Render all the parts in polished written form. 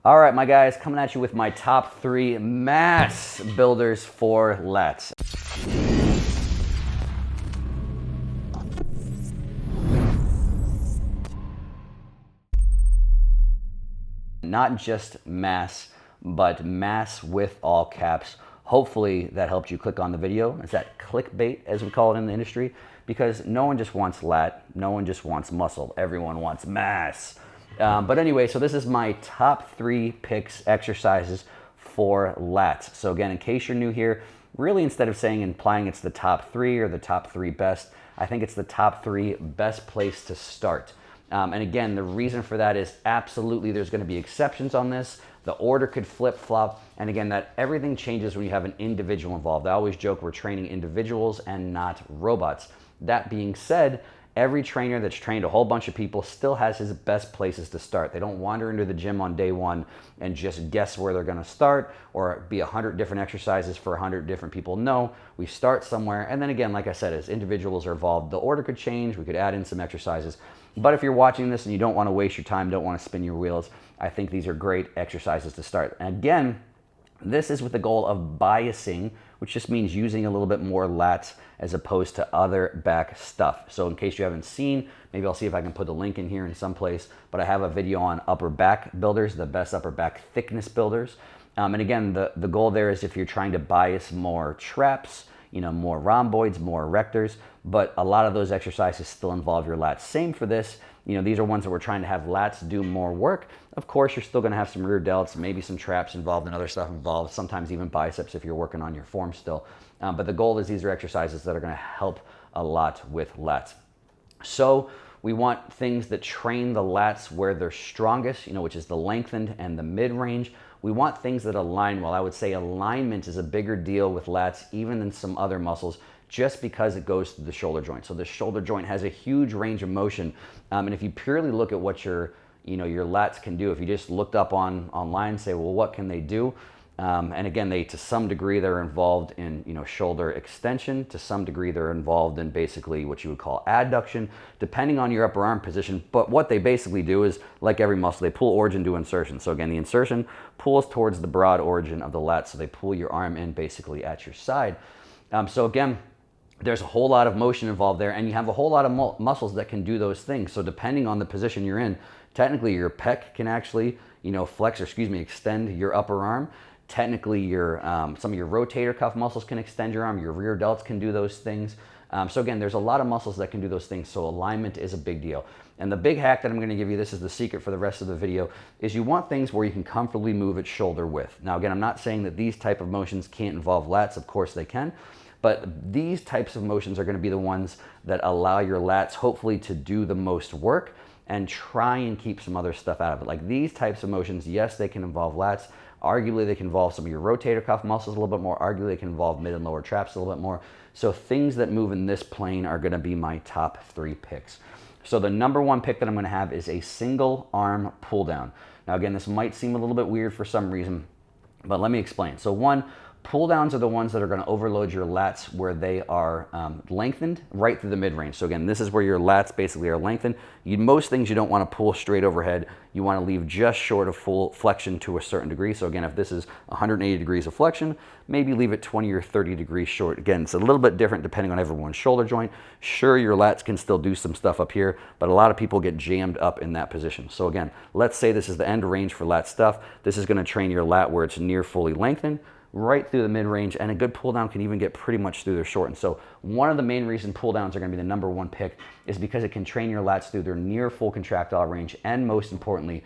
All right, my guys, coming at you with my top 3 mass builders for lats. Not just mass, but mass with all caps. Hopefully that helped you click on the video. It's that clickbait, as we call it in the industry, because no one just wants lat, no one just wants muscle, everyone wants mass. But anyway, so this is my top 3 picks exercises for lats. So again, in case you're new here, really instead of saying implying it's the top 3 or the top 3 best, I think it's the top 3 best place to start. And again, the reason for that is absolutely there's going to be exceptions on this. The order could flip-flop. And again, that everything changes when you have an individual involved. I always joke we're training individuals and not robots. That being said, every trainer that's trained a whole bunch of people still has his best places to start. They don't wander into the gym on day one and just guess where they're going to start or be 100 different exercises for 100 different people. No, we start somewhere. And then again, like I said, as individuals are involved, the order could change. We could add in some exercises. But if you're watching this and you don't want to waste your time, don't want to spin your wheels, I think these are great exercises to start. And again, this is with the goal of biasing, which just means using a little bit more lats as opposed to other back stuff. So in case you haven't seen, maybe I'll see if I can put the link in here in some place, but I have a video on upper back builders, the best upper back thickness builders. And again, the goal there is if you're trying to bias more traps, more rhomboids, more erectors, but a lot of those exercises still involve your lats. Same for this. These are ones that we're trying to have lats do more work. Of course, you're still going to have some rear delts, maybe some traps involved and other stuff involved, sometimes even biceps if you're working on your form still. But the goal is these are exercises that are going to help a lot with lats. So we want things that train the lats where they're strongest, which is the lengthened and the mid-range. We want things that align well. I would say alignment is a bigger deal with lats even than some other muscles, just because it goes to the shoulder joint. So the shoulder joint has a huge range of motion. And if you purely look at what your lats can do, if you just looked up online and say, well, what can they do? And again, to some degree, they're involved in, shoulder extension. To some degree, they're involved in basically what you would call adduction, depending on your upper arm position. But what they basically do is, like every muscle, they pull origin to insertion. So again, the insertion pulls towards the broad origin of the lat. So they pull your arm in basically at your side. So again, there's a whole lot of motion involved there, and you have a whole lot of muscles that can do those things. So depending on the position you're in, technically your pec can actually, extend your upper arm. Technically, some of your rotator cuff muscles can extend your arm. Your rear delts can do those things. So again, there's a lot of muscles that can do those things. So alignment is a big deal. And the big hack that I'm going to give you, this is the secret for the rest of the video, is you want things where you can comfortably move at shoulder width. Now again, I'm not saying that these type of motions can't involve lats. Of course they can. But these types of motions are going to be the ones that allow your lats hopefully to do the most work and try and keep some other stuff out of it. Like these types of motions, yes, they can involve lats. Arguably, they can involve some of your rotator cuff muscles a little bit more. Arguably, they can involve mid and lower traps a little bit more. So things that move in this plane are going to be my top 3 picks. So the number 1 pick that I'm going to have is a single arm pull down. Now again, this might seem a little bit weird for some reason, but let me explain. So one, pull downs are the ones that are going to overload your lats where they are lengthened right through the mid-range. So again, this is where your lats basically are lengthened. Most things you don't want to pull straight overhead. You want to leave just short of full flexion to a certain degree. So again, if this is 180 degrees of flexion, maybe leave it 20 or 30 degrees short. Again, it's a little bit different depending on everyone's shoulder joint. Sure, your lats can still do some stuff up here, but a lot of people get jammed up in that position. So again, let's say this is the end range for lat stuff. This is going to train your lat where it's near fully lengthened, right through the mid-range, and a good pull down can even get pretty much through their short. And so one of the main reasons pull downs are going to be the number 1 pick is because it can train your lats through their near full contractile range, and most importantly,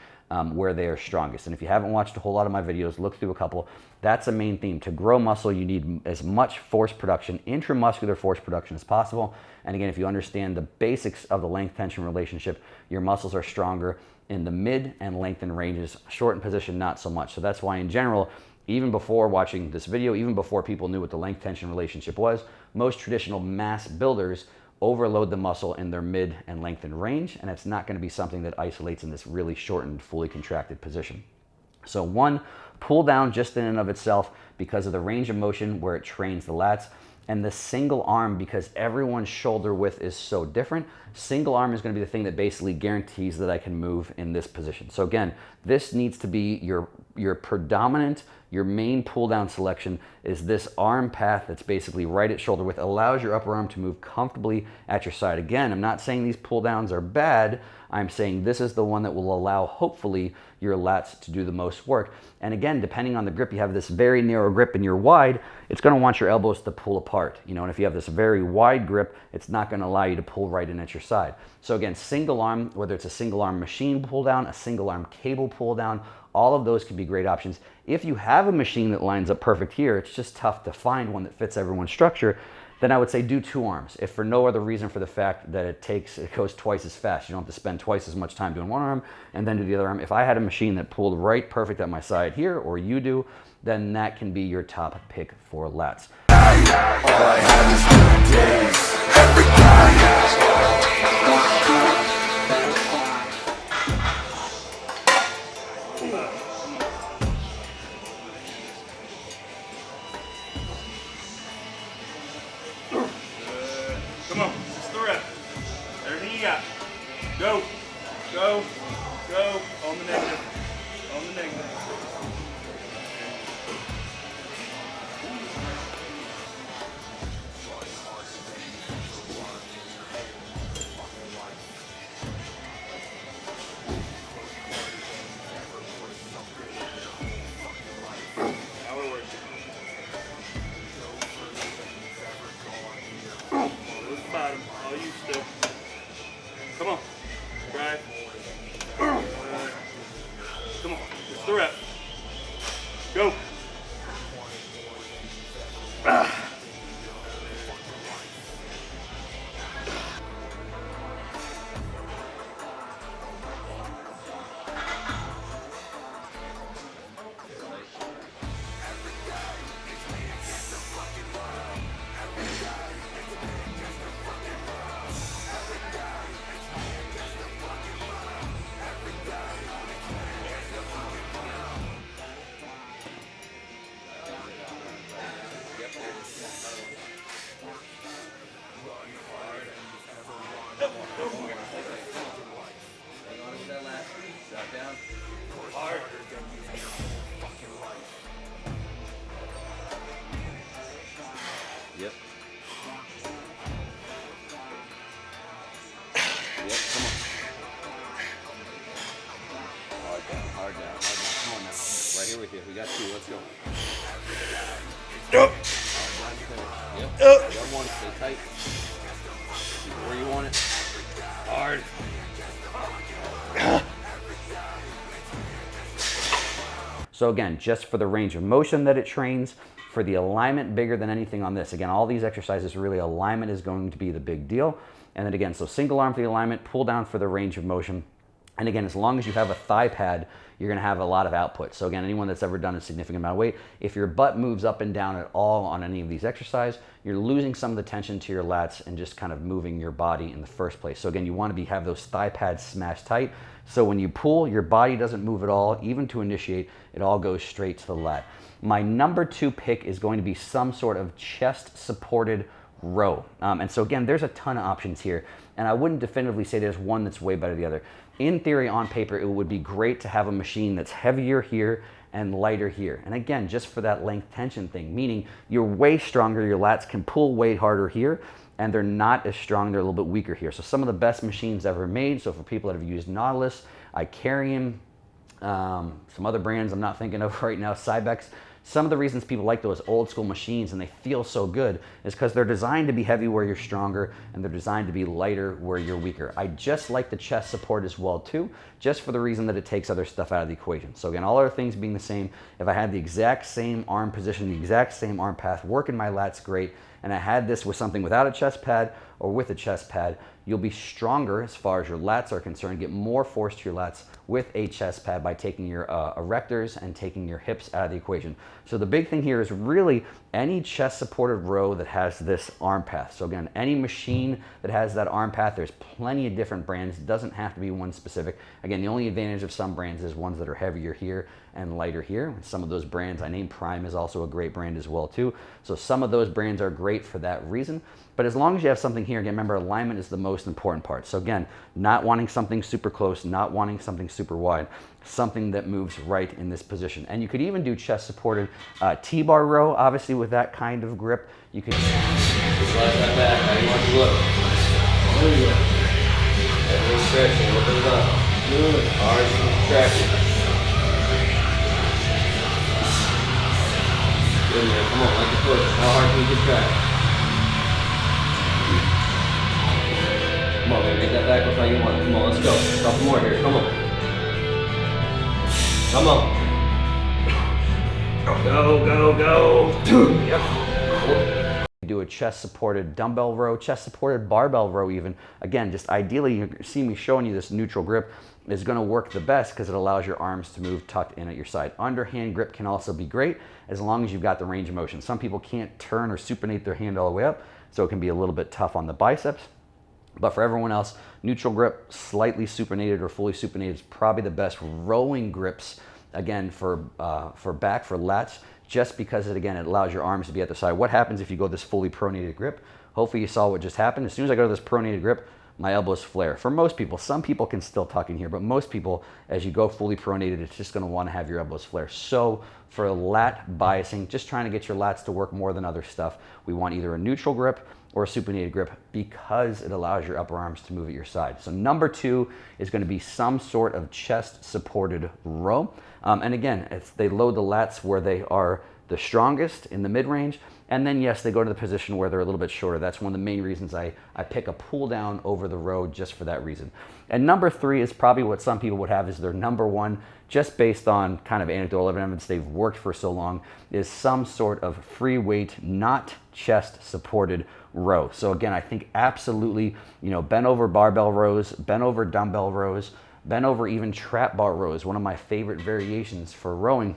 where they are strongest. And if you haven't watched a whole lot of my videos, look through a couple. That's a main theme. To grow muscle, you need as much force production, intramuscular force production as possible. And again, if you understand the basics of the length-tension relationship, your muscles are stronger in the mid and lengthened ranges. Shortened position, not so much. So that's why in general, even before watching this video, even before people knew what the length-tension relationship was, most traditional mass builders overload the muscle in their mid and lengthened range, and it's not going to be something that isolates in this really shortened, fully contracted position. So one, pull down just in and of itself because of the range of motion where it trains the lats. And the single arm, because everyone's shoulder width is so different, single arm is going to be the thing that basically guarantees that I can move in this position. So again, this needs to be your predominant, your main pull down selection is this arm path that's basically right at shoulder width, allows your upper arm to move comfortably at your side. Again, I'm not saying these pull downs are bad. I'm saying this is the one that will allow, hopefully, your lats to do the most work. And again, depending on the grip, you have this very narrow grip and you're wide, it's going to want your elbows to pull apart. You know, and if you have this very wide grip, it's not going to allow you to pull right in at your side. So again, single arm, whether it's a single arm machine pull down, a single arm cable pull down, all of those can be great options. If you have a machine that lines up perfect here, it's just tough to find one that fits everyone's structure, then I would say do 2 arms. If for no other reason for the fact that it goes twice as fast. You don't have to spend twice as much time doing one arm and then do the other arm. If I had a machine that pulled right perfect at my side here, or you do, then that can be your top pick for lats. All I have is 2 days. Every day. Come on, it's the rep. Everything you got. Go, go, go. On the negative. On the negative. Bottom, all you still. Come on, drive. Come on, it's the rep. Go. Hard. Yep. Yep, come on. Hard down, hard down, hard down. Come on now. Right here with you. We got 2. Let's go. Yep. Hard down, finish. Yep. Got 1. Stay tight. Keep where you want it. Hard. So again, just for the range of motion that it trains, for the alignment bigger than anything on this. Again, all these exercises, really alignment is going to be the big deal. And then again, so single arm for the alignment, pull down for the range of motion. And again, as long as you have a thigh pad, you're gonna have a lot of output. So again, anyone that's ever done a significant amount of weight, if your butt moves up and down at all on any of these exercises, you're losing some of the tension to your lats and just kind of moving your body in the first place. So again, you wanna have those thigh pads smashed tight. So when you pull, your body doesn't move at all. Even to initiate, it all goes straight to the lat. My number 2 pick is going to be some sort of chest supported row. And so again, there's a ton of options here. And I wouldn't definitively say there's one that's way better than the other. In theory, on paper, it would be great to have a machine that's heavier here and lighter here. And again, just for that length tension thing, meaning you're way stronger, your lats can pull way harder here, and they're not as strong, they're a little bit weaker here. So some of the best machines ever made, so for people that have used Nautilus, Icarium, some other brands I'm not thinking of right now, Cybex, some of the reasons people like those old school machines and they feel so good is because they're designed to be heavy where you're stronger and they're designed to be lighter where you're weaker. I just like the chest support as well too, just for the reason that it takes other stuff out of the equation. So again, all other things being the same, if I had the exact same arm position, the exact same arm path, working my lats great, and I had this with something without a chest pad or with a chest pad, you'll be stronger as far as your lats are concerned, get more force to your lats with a chest pad by taking your erectors and taking your hips out of the equation. So the big thing here is really any chest supported row that has this arm path. So again, any machine that has that arm path, there's plenty of different brands. It doesn't have to be one specific. Again, the only advantage of some brands is ones that are heavier here and lighter here. Some of those brands, I named Prime is also a great brand as well too. So some of those brands are great great for that reason. But as long as you have something here, again, remember alignment is the most important part. So again, not wanting something super close, not wanting something super wide, something that moves right in this position. And you could even do chest supported T-bar row, obviously with that kind of grip. You could Slide that back, how you want to look. There you go. And we're stretching, open it up. Good. Arms contracted. Good man, come on, like a push. How hard can you contract? Come on, man, make that back up how you want. Come on, let's go. A couple more here, come on. Come on. Go, go, go. Yep. do a chest supported dumbbell row, chest supported barbell row even. Again, just ideally, you see me showing you this neutral grip is going to work the best because it allows your arms to move tucked in at your side. Underhand grip can also be great as long as you've got the range of motion. Some people can't turn or supinate their hand all the way up, so it can be a little bit tough on the biceps. But for everyone else, neutral grip, slightly supinated or fully supinated is probably the best rowing grips, again, for back, for lats, just because it allows your arms to be at the side. What happens if you go this fully pronated grip? Hopefully you saw what just happened. As soon as I go to this pronated grip, my elbows flare. For most people, some people can still tuck in here, but most people, as you go fully pronated, it's just gonna wanna have your elbows flare. So for lat biasing, just trying to get your lats to work more than other stuff, we want either a neutral grip or a supinated grip because it allows your upper arms to move at your side. So number 2 is gonna be some sort of chest supported row. And again, they load the lats where they are the strongest in the mid-range. And then yes, they go to the position where they're a little bit shorter. That's one of the main reasons I pick a pull down over the row, just for that reason. And number 3 is probably what some people would have as their number 1, just based on kind of anecdotal evidence they've worked for so long, is some sort of free weight, not chest supported row. So again, I think absolutely, bent over barbell rows, bent over dumbbell rows, bent over even trap bar rows, one of my favorite variations for rowing,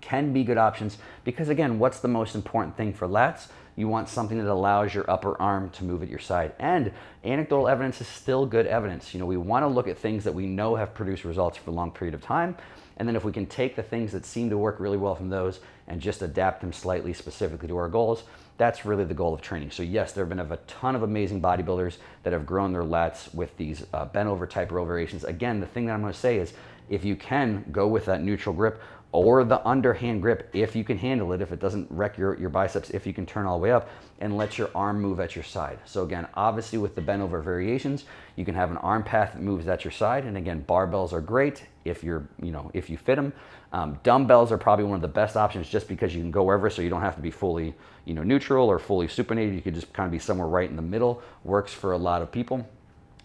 can be good options because again, what's the most important thing for lats? You want something that allows your upper arm to move at your side. And anecdotal evidence is still good evidence. We want to look at things that we know have produced results for a long period of time. And then if we can take the things that seem to work really well from those and just adapt them slightly specifically to our goals, that's really the goal of training. So yes, there have been a ton of amazing bodybuilders that have grown their lats with these bent over type row variations. Again, the thing that I'm going to say is if you can go with that neutral grip or the underhand grip, if you can handle it, if it doesn't wreck your biceps, if you can turn all the way up and let your arm move at your side. So again, obviously with the bent over variations, you can have an arm path that moves at your side. And again, barbells are great if if you fit them. Dumbbells are probably one of the best options just because you can go wherever, so you don't have to be fully neutral or fully supinated. You could just kind of be somewhere right in the middle. Works for a lot of people.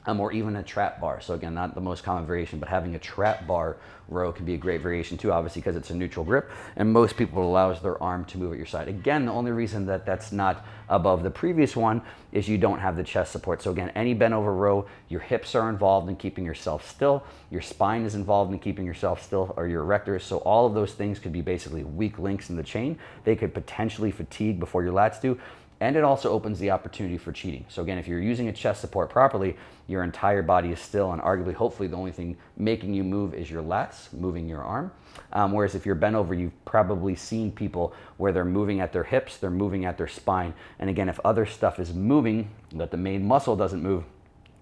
Or even a trap bar. So again, not the most common variation, but having a trap bar row can be a great variation too, obviously because it's a neutral grip, and most people it allows their arm to move at your side. Again, the only reason that that's not above the previous one is you don't have the chest support. So again, any bent over row, your hips are involved in keeping yourself still, your spine is involved in keeping yourself still, or your erectors. So all of those things could be basically weak links in the chain. They could potentially fatigue before your lats do. And it also opens the opportunity for cheating. So again, if you're using a chest support properly, your entire body is still, and arguably, hopefully, the only thing making you move is your lats, moving your arm. Whereas if you're bent over, you've probably seen people where they're moving at their hips, they're moving at their spine. And again, if other stuff is moving, but the main muscle doesn't move,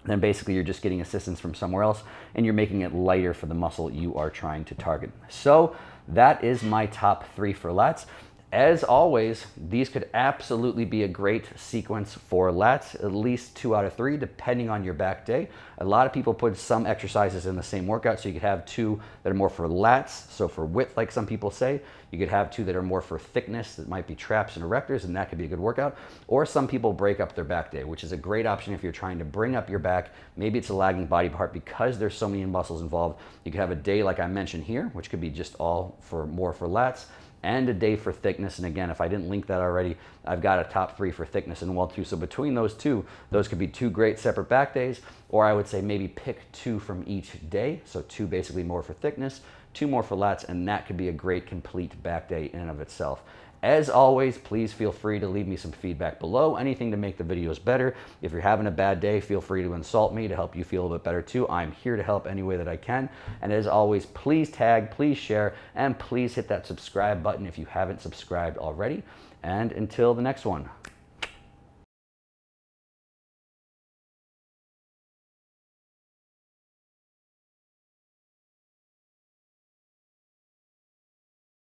then basically you're just getting assistance from somewhere else and you're making it lighter for the muscle you are trying to target. So that is my top 3 for lats. As always, these could absolutely be a great sequence for lats, at least 2 out of 3, depending on your back day. A lot of people put some exercises in the same workout, so you could have 2 that are more for lats, so for width, like some people say. You could have 2 that are more for thickness, that might be traps and erectors, and that could be a good workout. Or some people break up their back day, which is a great option if you're trying to bring up your back. Maybe it's a lagging body part because there's so many muscles involved. You could have a day like I mentioned here, which could be just all for more for lats, and a day for thickness. And again, if I didn't link that already, I've got a top 3 for thickness and well too. So between those 2, those could be 2 great separate back days, or I would say maybe pick 2 from each day. So 2 basically more for thickness, 2 more for lats, and that could be a great complete back day in and of itself. As always, please feel free to leave me some feedback below, anything to make the videos better. If you're having a bad day, feel free to insult me to help you feel a bit better too. I'm here to help any way that I can. And as always, please tag, please share, and please hit that subscribe button if you haven't subscribed already. And until the next one.